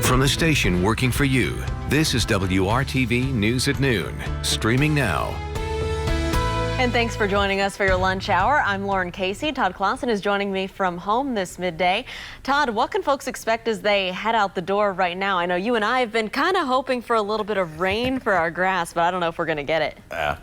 From the station working for you, this is WRTV News at Noon, streaming now. And thanks for joining us for your lunch hour. I'm Lauren Casey. Todd Clausen is joining me from home this midday. Todd, what can folks expect as they head out the door right now? I know you and I have been kind of hoping for a little bit of rain for our grass, but I don't know if we're going to get it.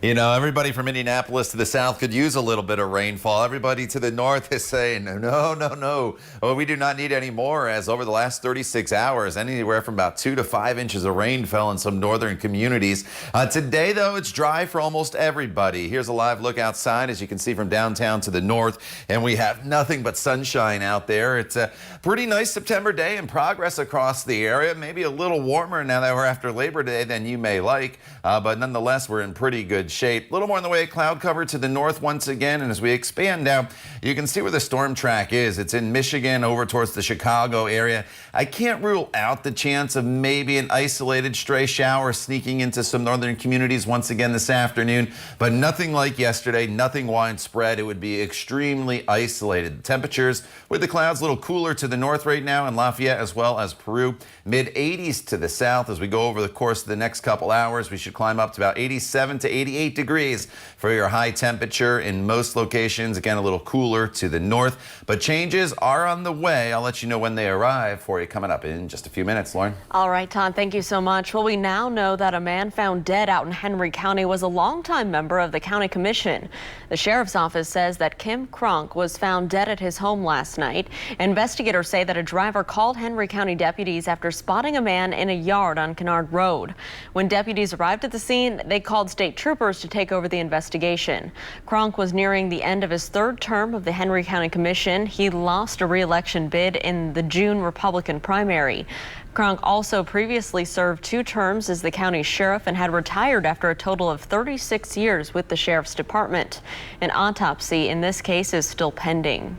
You know, everybody from Indianapolis to the south could use a little bit of rainfall. Everybody to the north is saying, no. Well, we do not need any more, as over the last 36 hours, anywhere from about 2 to 5 inches of rain fell in some northern communities. Today, though, it's dry for almost everybody. Here's a live look outside, as you can see from downtown to the north, and we have nothing but sunshine out there. It's a pretty nice September day in progress across the area. Maybe a little warmer now that we're after Labor Day than you may like, but nonetheless, we're in pretty good shape. A little more in the way of cloud cover to the north once again, and as we expand now, you can see where the storm track is. It's in Michigan over towards the Chicago area. I can't rule out the chance of maybe an isolated stray shower sneaking into some northern communities once again this afternoon, but nothing like yesterday, nothing widespread. It would be extremely isolated. The temperatures with the clouds a little cooler to the north right now in Lafayette as well as Peru. Mid 80s to the south. As we go over the course of the next couple hours, we should climb up to about 87 to 88 degrees for your high temperature in most locations. Again, a little cooler to the north, but changes are on the way. I'll let you know when they arrive for you coming up in just a few minutes, Lauren. All right, Todd, thank you so much. Well, we now know that a man found dead out in Henry County was a longtime member of the county commission. The sheriff's office says that Kim Cronk was found dead at his home last night. Investigators say that a driver called Henry County deputies after spotting a man in a yard on Kennard Road. When deputies arrived at the scene, they called state troopers to take over the investigation. Cronk was nearing the end of his third term of the Henry County Commission. He lost a re-election bid in the June Republican primary. Cronk also previously served 2 terms as the county sheriff and had retired after a total of 36 years with the sheriff's department. An autopsy in this case is still pending.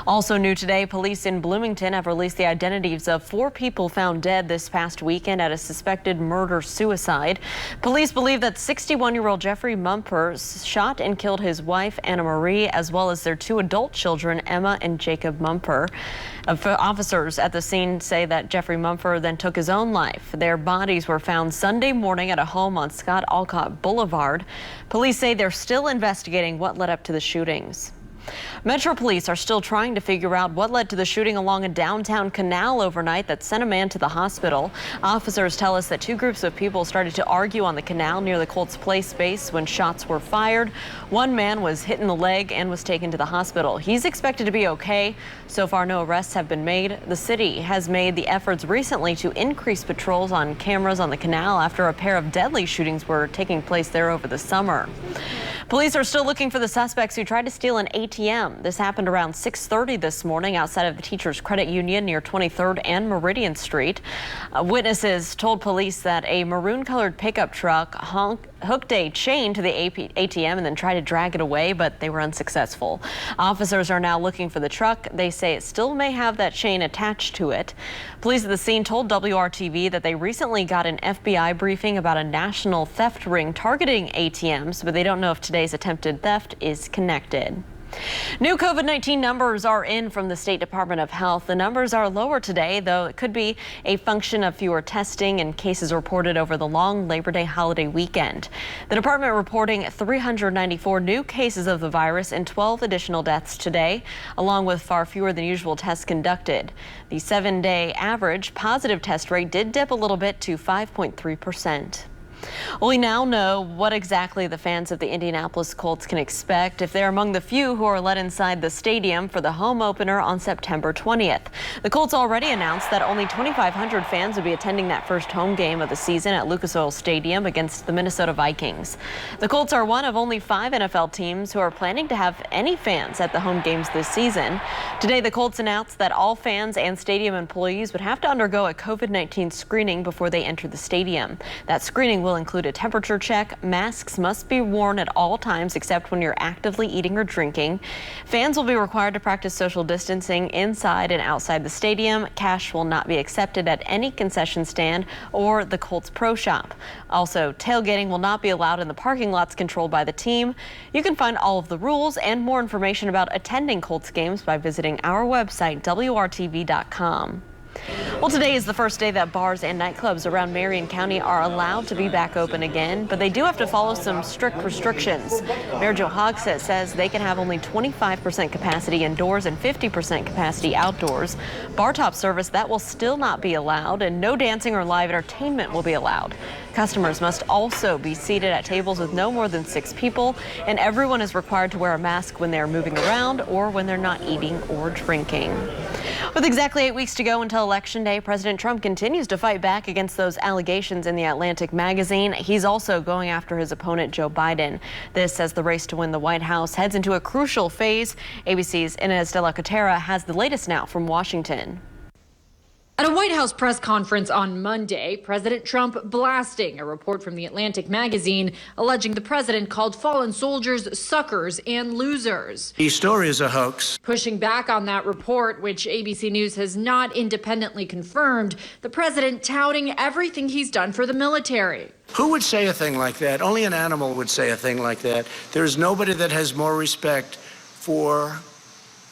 Also new today, police in Bloomington have released the identities of 4 people found dead this past weekend at a suspected murder-suicide. Police believe that 61-year-old Jeffrey Mumper shot and killed his wife, Anna Marie, as well as their 2 adult children, Emma and Jacob Mumper. Officers at the scene say that Jeffrey Mumper then took his own life. Their bodies were found Sunday morning at a home on Scott Alcott Boulevard. Police say they're still investigating what led up to the shootings. Metro Police are still trying to figure out what led to the shooting along a downtown canal overnight that sent a man to the hospital. Officers tell us that 2 groups of people started to argue on the canal near the Colts play space when shots were fired. One man was hit in the leg and was taken to the hospital. He's expected to be okay. So far, no arrests have been made. The city has made the efforts recently to increase patrols on cameras on the canal after a pair of deadly shootings were taking place there over the summer. Police are still looking for the suspects who tried to steal an ATM. This happened around 6:30 this morning outside of the Teachers Credit Union near 23rd and Meridian Street. Witnesses told police that a maroon-colored pickup truck hooked a chain to the ATM and then tried to drag it away, but they were unsuccessful. Officers are now looking for the truck. They say it still may have that chain attached to it. Police at the scene told WRTV that they recently got an FBI briefing about a national theft ring targeting ATMs, but they don't know if today's attempted theft is connected. New COVID-19 numbers are in from the State Department of Health. The numbers are lower today, though it could be a function of fewer testing and cases reported over the long Labor Day holiday weekend. The department reporting 394 new cases of the virus and 12 additional deaths today, along with far fewer than usual tests conducted. The 7-day average positive test rate did dip a little bit to 5.3%. Well, we now know what exactly the fans of the Indianapolis Colts can expect if they're among the few who are let inside the stadium for the home opener on September 20th. The Colts already announced that only 2,500 fans will be attending that first home game of the season at Lucas Oil Stadium against the Minnesota Vikings. The Colts are one of only 5 NFL teams who are planning to have any fans at the home games this season. Today, the Colts announced that all fans and stadium employees would have to undergo a COVID-19 screening before they enter the stadium. That screening will include a temperature check. Masks must be worn at all times except when you're actively eating or drinking. Fans will be required to practice social distancing inside and outside the stadium. Cash will not be accepted at any concession stand or the Colts Pro Shop. Also, tailgating will not be allowed in the parking lots controlled by the team. You can find all of the rules and more information about attending Colts games by visiting our website, WRTV.com. Well, today is the first day that bars and nightclubs around Marion County are allowed to be back open again, but they do have to follow some strict restrictions. Mayor Joe Hogsett says they can have only 25% capacity indoors and 50% capacity outdoors. Bar top service, that will still not be allowed, and no dancing or live entertainment will be allowed. Customers must also be seated at tables with no more than 6 people, and everyone is required to wear a mask when they're moving around or when they're not eating or drinking. With exactly 8 weeks to go until Election Day, President Trump continues to fight back against those allegations in the Atlantic magazine. He's also going after his opponent, Joe Biden. This as the race to win the White House heads into a crucial phase. ABC's Inez de la Cotera has the latest now from Washington. At a White House press conference on Monday, President Trump blasting a report from the Atlantic magazine alleging the president called fallen soldiers suckers and losers. The story is a hoax. Pushing back on that report, which ABC News has not independently confirmed, the president touting everything he's done for the military. Who would say a thing like that? Only an animal would say a thing like that. There is nobody that has more respect for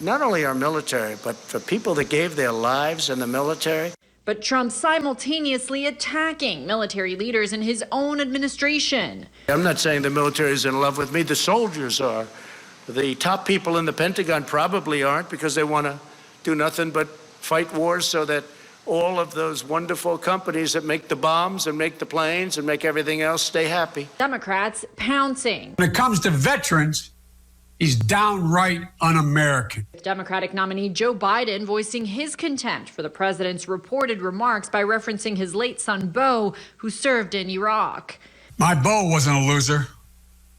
not only our military, but for people that gave their lives in the military. But Trump simultaneously attacking military leaders in his own administration. I'm not saying the military is in love with me. The soldiers are. The top people in the Pentagon probably aren't, because they want to do nothing but fight wars so that all of those wonderful companies that make the bombs and make the planes and make everything else stay happy. Democrats pouncing. When it comes to veterans, he's downright un-American. Democratic nominee Joe Biden voicing his contempt for the president's reported remarks by referencing his late son, Beau, who served in Iraq. My Beau wasn't a loser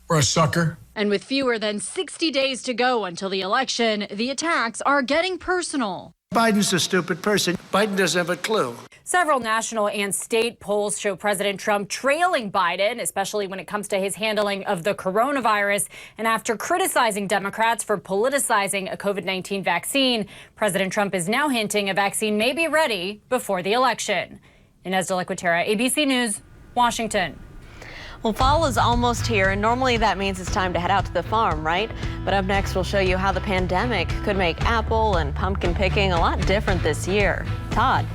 or a sucker. And with fewer than 60 days to go until the election, the attacks are getting personal. Biden's a stupid person. Biden doesn't have a clue. Several national and state polls show President Trump trailing Biden, especially when it comes to his handling of the coronavirus. And after criticizing Democrats for politicizing a COVID-19 vaccine, President Trump is now hinting a vaccine may be ready before the election. Inez de la Cotera, ABC News, Washington. Well, fall is almost here, and normally that means it's time to head out to the farm, right? But up next, we'll show you how the pandemic could make apple and pumpkin picking a lot different this year. Todd.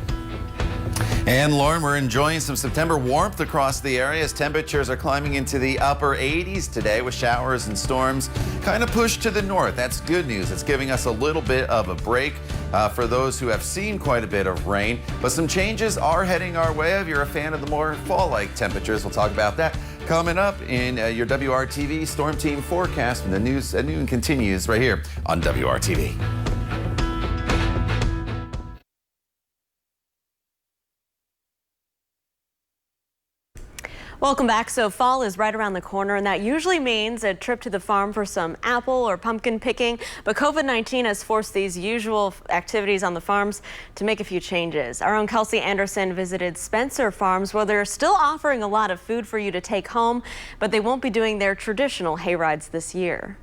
And Lauren, we're enjoying some September warmth across the area as temperatures are climbing into the upper 80s today with showers and storms kind of pushed to the north. That's good news. It's giving us a little bit of a break for those who have seen quite a bit of rain. But some changes are heading our way. If you're a fan of the more fall-like temperatures, we'll talk about that coming up in your WRTV Storm Team forecast when the news at noon continues right here on WRTV. Welcome back. So fall is right around the corner, and that usually means a trip to the farm for some apple or pumpkin picking. But COVID-19 has forced these usual activities on the farms to make a few changes. Our own Kelsey Anderson visited Spencer Farms, where they're still offering a lot of food for you to take home, but they won't be doing their traditional hay rides this year.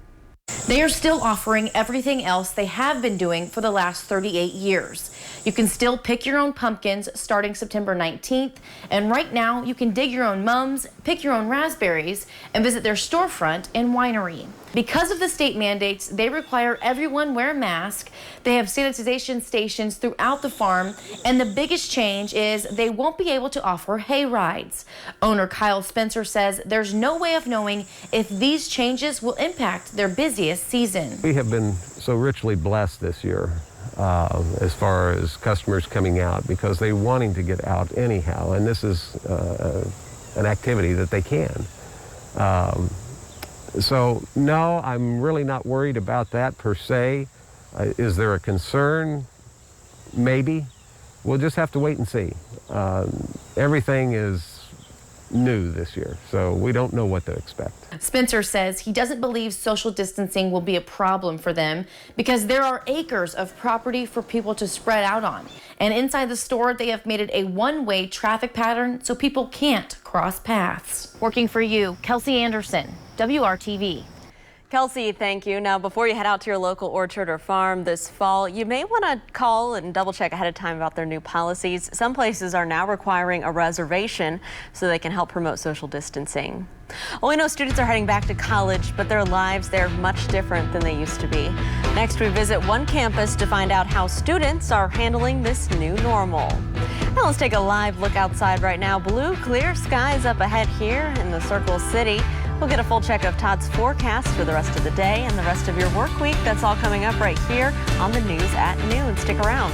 They are still offering everything else they have been doing for the last 38 years. You can still pick your own pumpkins starting September 19th, and right now you can dig your own mums, pick your own raspberries, and visit their storefront and winery. Because of the state mandates, they require everyone wear a mask. They have sanitization stations throughout the farm, and the biggest change is they won't be able to offer hay rides. Owner Kyle Spencer says there's no way of knowing if these changes will impact their busiest season. We have been so richly blessed this year as far as customers coming out, because they're wanting to get out anyhow, and this is an activity that they can. So no, I'm really not worried about that per se. Is there a concern? Maybe. We'll just have to wait and see. Everything is new this year, so we don't know what to expect. Spencer says he doesn't believe social distancing will be a problem for them because there are acres of property for people to spread out on. And inside the store, they have made it a one-way traffic pattern so people can't cross paths. Working for you, Kelsey Anderson, WRTV. Kelsey, thank you. Now, before you head out to your local orchard or farm this fall, you may want to call and double check ahead of time about their new policies. Some places are now requiring a reservation so they can help promote social distancing. Well, we know students are heading back to college, but their lives, they're much different than they used to be. Next, we visit one campus to find out how students are handling this new normal. Now let's take a live look outside right now. Blue, clear skies up ahead here in the Circle City. We'll get a full check of Todd's forecast for the rest of the day and the rest of your work week. That's all coming up right here on the news at noon. Stick around.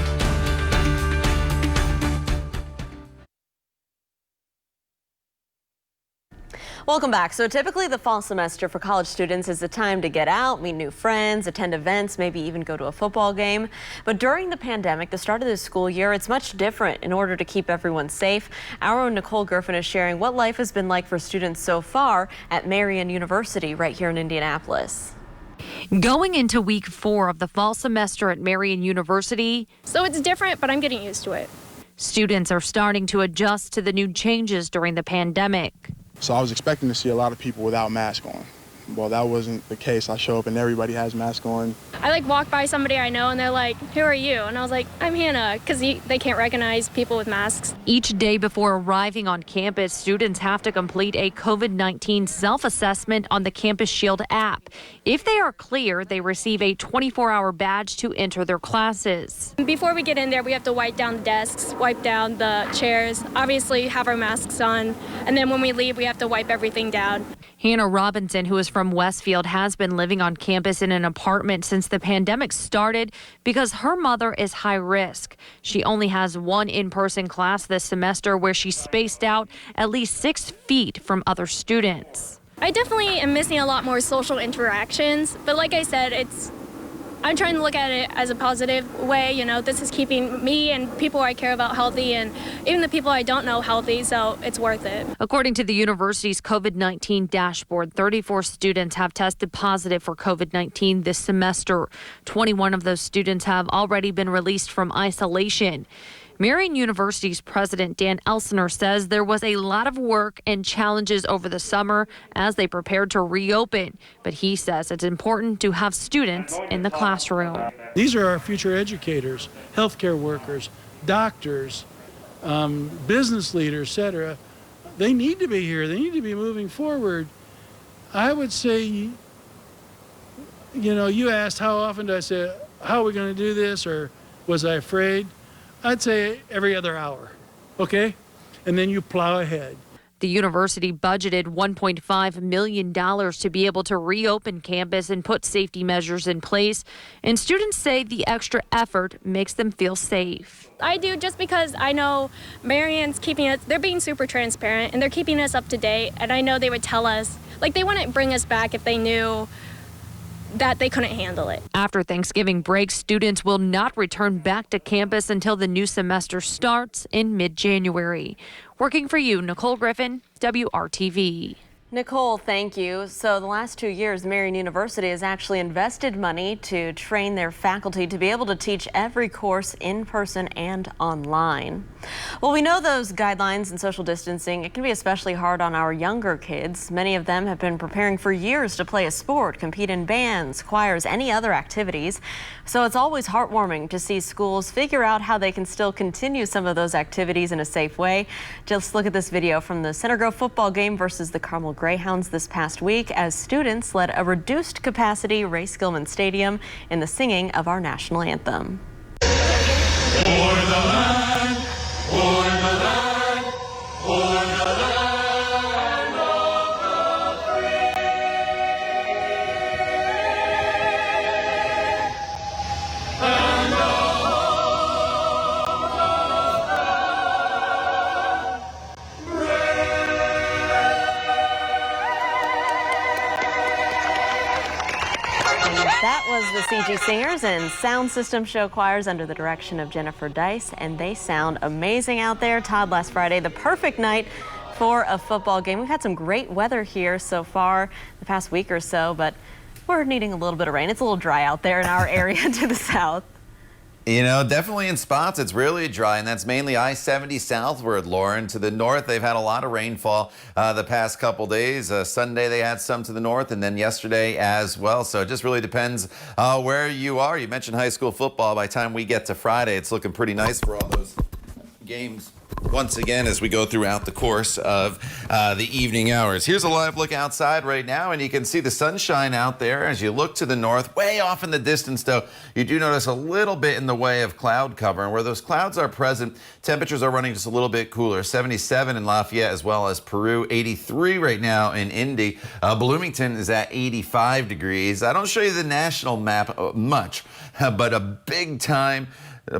Welcome back. So typically the fall semester for college students is the time to get out, meet new friends, attend events, maybe even go to a football game. But during the pandemic, the start of the school year, it's much different. In order to keep everyone safe, our own Nicole Griffin is sharing what life has been like for students so far at Marion University right here in Indianapolis. Going into week 4 of the fall semester at Marion University. So it's different, but I'm getting used to it. Students are starting to adjust to the new changes during the pandemic. So I was expecting to see a lot of people without masks on. Well, that wasn't the case. I show up and everybody has masks on. I walk by somebody I know and they're like, "Who are you?" And I was like, "I'm Hannah," because they can't recognize people with masks. Each day before arriving on campus, students have to complete a COVID-19 self-assessment on the Campus Shield app. If they are clear, they receive a 24-hour badge to enter their classes. Before we get in there, we have to wipe down the desks, wipe down the chairs, obviously have our masks on, and then when we leave, we have to wipe everything down. Hannah Robinson, who is from Westfield, has been living on campus in an apartment since the pandemic started because her mother is high risk. She only has one in-person class this semester where she's spaced out at least 6 feet from other students. I definitely am missing a lot more social interactions, but like I said, I'm trying to look at it as a positive way. You know, this is keeping me and people I care about healthy, and even the people I don't know healthy, so it's worth it. According to the university's COVID-19 dashboard, 34 students have tested positive for COVID-19 this semester. 21 of those students have already been released from isolation. Marion University's president Dan Elsener says there was a lot of work and challenges over the summer as they prepared to reopen, but he says it's important to have students in the classroom. These are our future educators, healthcare workers, doctors, business leaders, etc. They need to be here. They need to be moving forward. I would say, you know, you asked how often do I say, how are we going to do this, or was I afraid? I'd say every other hour, okay? And then you plow ahead. The university budgeted $1.5 million to be able to reopen campus and put safety measures in place. And students say the extra effort makes them feel safe. I do, just because I know Marion's keeping us, they're being super transparent and they're keeping us up to date. And I know they would tell us, they wouldn't bring us back if they knew that they couldn't handle it. After Thanksgiving break, students will not return back to campus until the new semester starts in mid-January. Working for you, Nicole Griffin, WRTV. Nicole, thank you. So the last 2 years, Marion University has actually invested money to train their faculty to be able to teach every course in person and online. Well, we know those guidelines and social distancing, it can be especially hard on our younger kids. Many of them have been preparing for years to play a sport, compete in bands, choirs, any other activities. So it's always heartwarming to see schools figure out how they can still continue some of those activities in a safe way. Just look at this video from the Center Grove football game versus the Carmel Greyhounds this past week as students led a reduced capacity Ray Skillman Stadium in the singing of our national anthem. For the land, for the land, for the land of the free. And the That was the CG Singers and Sound System Show Choirs under the direction of Jennifer Dice, and they sound amazing out there. Todd, last Friday, the perfect night for a football game. We've had some great weather here so far the past week or so, but we're needing a little bit of rain. It's a little dry out there in our area to the south. You know, definitely in spots it's really dry, and that's mainly I-70 southward, Lauren. To the north, they've had a lot of rainfall the past couple days. Sunday they had some to the north, and then yesterday as well. So it just really depends where you are. You mentioned high school football. By the time we get to Friday, it's looking pretty nice for all those games once again as we go throughout the course of the evening hours. Here's a live look outside right now, and you can see the sunshine out there as you look to the north. Way off in the distance, though, you do notice a little bit in the way of cloud cover, and where those clouds are present, temperatures are running just a little bit cooler. 77 in Lafayette as well as Peru, 83 right now in Indy. Bloomington is at 85 degrees. I don't show you the national map much, but a big time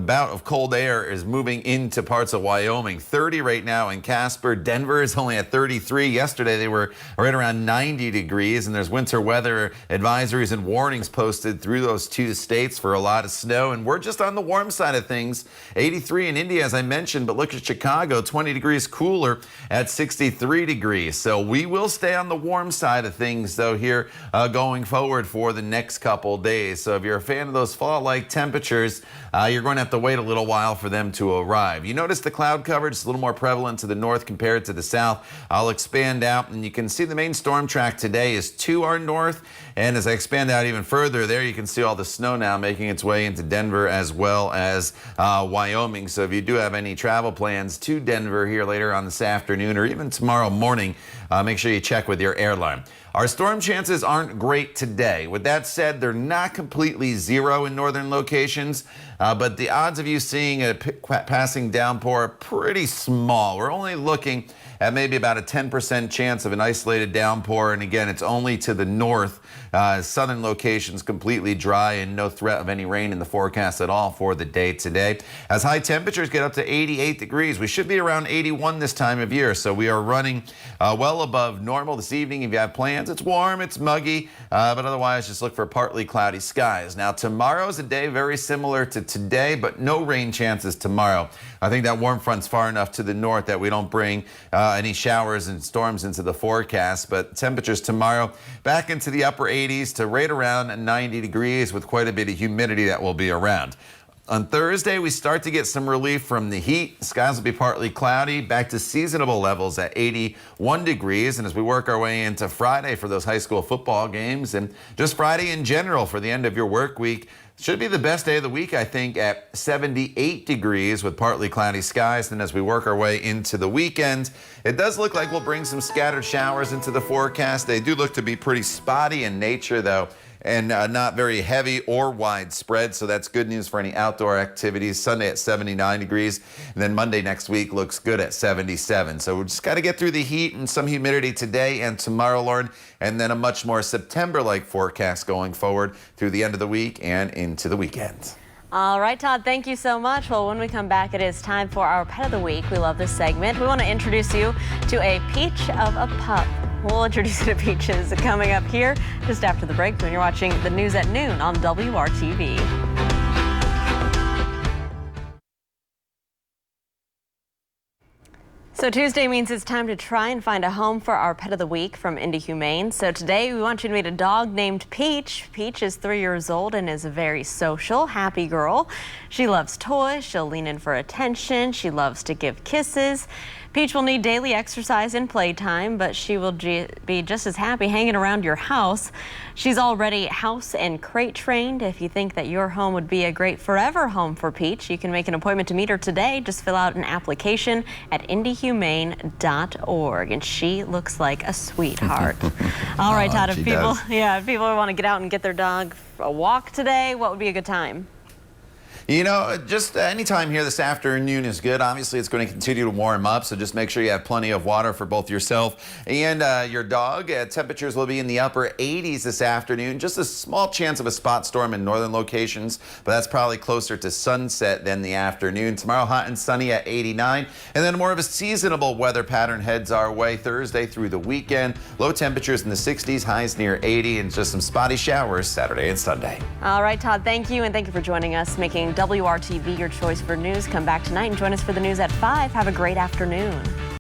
bout of cold air is moving into parts of Wyoming. 30 right now in Casper. Denver is only at 33. Yesterday they were right around 90 degrees, and there's winter weather advisories and warnings posted through those two states for a lot of snow, and we're just on the warm side of things. 83 in India, as I mentioned, but look at Chicago, 20 degrees cooler at 63 degrees. So we will stay on the warm side of things, though, here going forward for the next couple days. So if you're a fan of those fall-like temperatures, you're going to have to wait a little while for them to arrive. You notice the cloud coverage is a little more prevalent to the north compared to the south. I'll expand out, and you can see the main storm track today is to our north. And as I expand out even further, there you can see all the snow now making its way into Denver as well as Wyoming. So if you do have any travel plans to Denver here later on this afternoon or even tomorrow morning, make sure you check with your airline. Our storm chances aren't great today. With that said, they're not completely zero in northern locations, but the odds of you seeing a passing downpour are pretty small. We're only looking at maybe about a 10% chance of an isolated downpour, and again, it's only to the north. Southern locations completely dry and no threat of any rain in the forecast at all for the day today. As high temperatures get up to 88 degrees, we should be around 81 this time of year, so we are running well above normal this evening. If you have plans, it's warm, it's muggy, but otherwise just look for partly cloudy skies. Now tomorrow's a day very similar to today, but no rain chances tomorrow. I think that warm front's far enough to the north that we don't bring any showers and storms into the forecast, but temperatures tomorrow back into the upper 80s to right around 90 degrees with quite a bit of humidity that will be around. On Thursday, we start to get some relief from the heat. Skies will be partly cloudy, back to seasonable levels at 81 degrees. And as we work our way into Friday for those high school football games and just Friday in general for the end of your work week, should be the best day of the week, I think, at 78 degrees with partly cloudy skies. Then as we work our way into the weekend, it does look like we'll bring some scattered showers into the forecast. They do look to be pretty spotty in nature, though, and not very heavy or widespread, so that's good news for any outdoor activities. Sunday at 79 degrees, and then Monday next week looks good at 77. So we just got to get through the heat and some humidity today and tomorrow, Lauren, and then a much more September-like forecast going forward through the end of the week and into the weekend. All right, Todd, thank you so much. Well, when we come back, it is time for our Pet of the Week. We love this segment. We want to introduce you to a peach of a pup. We'll introduce you to Peaches coming up here just after the break when you're watching the news at noon on WRTV. So Tuesday means it's time to try and find a home for our Pet of the Week from Indy Humane. So today we want you to meet a dog named Peach. Peach is 3 years old and is a very social, happy girl. She loves toys. She'll lean in for attention. She loves to give kisses. Peach will need daily exercise and playtime, but she will be just as happy hanging around your house. She's already house and crate trained. If you think that your home would be a great forever home for Peach, you can make an appointment to meet her today. Just fill out an application at indyhumane.org, and she looks like a sweetheart. All right, Todd, if people want to get out and get their dog a walk today, what would be a good time? You know, just any time here this afternoon is good. Obviously, it's going to continue to warm up, so just make sure you have plenty of water for both yourself and your dog. Temperatures will be in the upper 80s this afternoon. Just a small chance of a spot storm in northern locations, but that's probably closer to sunset than the afternoon. Tomorrow, hot and sunny at 89, and then more of a seasonable weather pattern heads our way Thursday through the weekend. Low temperatures in the 60s, highs near 80, and just some spotty showers Saturday and Sunday. All right, Todd, thank you, and thank you for joining us, making WRTV your choice for news. Come back tonight and join us for the news at 5. Have a great afternoon.